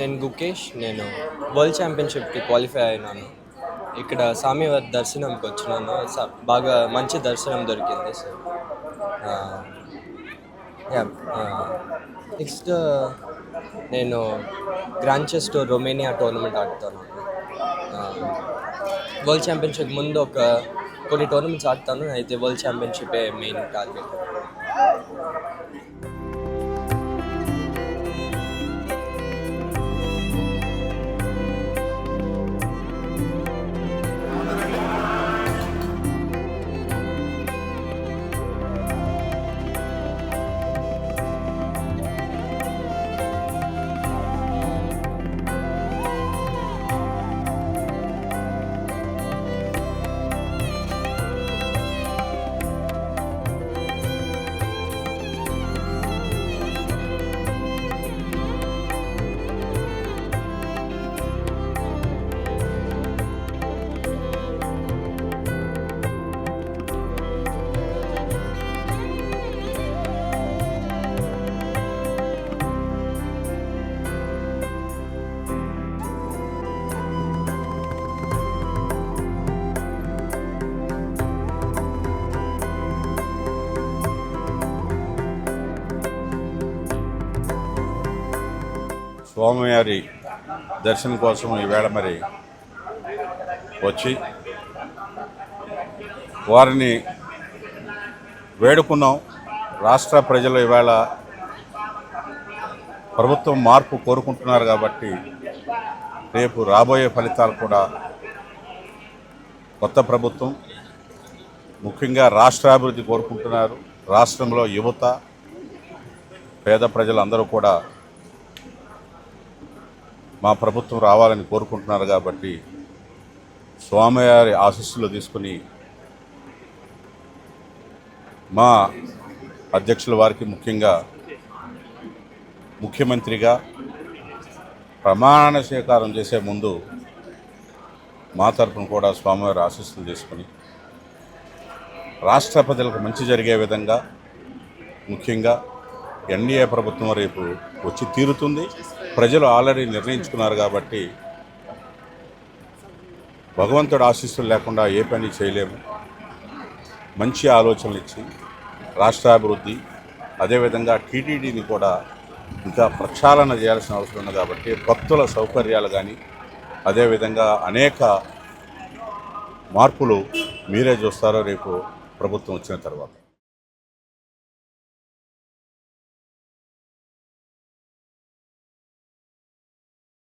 నేను గుకేష్. నేను world ఛాంపియన్‌షిప్‌కి qualify అయినాను. ఇక్కడ స్వామివారి దర్శనంకి వచ్చినాను. బాగా మంచి దర్శనం దొరికింది. సో, ఆహ్, యాహ్! నెక్స్ట్ నేను గ్రాండ్ చెస్ రొమేనియా టోర్నమెంట్ ఆడుతున్నాను. ఆహ్, వరల్డ్ ఛాంపియన్‌షిప్ ముందు కొన్ని టోర్నమెంట్స్ ఆడతాను. అయితే వరల్డ్ ఛాంపియన్‌షిపే మెయిన్ టార్గెట్. స్వామివారి దర్శనం కోసం ఈవేళ మరి వచ్చి వారిని వేడుకున్నాం. రాష్ట్ర ప్రజలు ఈవేళ ప్రభుత్వం మార్పు కోరుకుంటున్నారు కాబట్టి రేపు రాబోయే ఫలితాలు కూడా కొత్త ప్రభుత్వం ముఖ్యంగా రాష్ట్రాభివృద్ధి కోరుకుంటున్నారు. రాష్ట్రంలో యువత పేద ప్రజలందరూ కూడా మా ప్రభుత్వం రావాలని కోరుకుంటున్నారు కాబట్టి స్వామివారి ఆశీస్సులు తీసుకుని మా అధ్యక్షుల వారికి ముఖ్యంగా ముఖ్యమంత్రిగా ప్రమాణ స్వీకారం చేసే ముందు మా తరఫున కూడా స్వామివారి ఆశీస్సులు తీసుకుని రాష్ట్ర ప్రజలకు మంచి జరిగే విధంగా ముఖ్యంగా ఎన్డీఏ ప్రభుత్వం రేపు వచ్చి తీరుతుంది. ప్రజలు ఆల్రెడీ నిర్ణయించుకున్నారు కాబట్టి భగవంతుడు ఆశీస్సులు లేకుండా ఏ పని చేయలేము. మంచి ఆలోచనలు ఇచ్చి రాష్ట్రాభివృద్ధి అదేవిధంగా టీటీడీని కూడా ఇంకా ప్రక్షాళన చేయాల్సిన అవసరం ఉంది కాబట్టి భక్తుల సౌకర్యాలు కానీ అదేవిధంగా అనేక మార్పులు మీరే చూస్తారో రేపు ప్రభుత్వం వచ్చిన తర్వాత.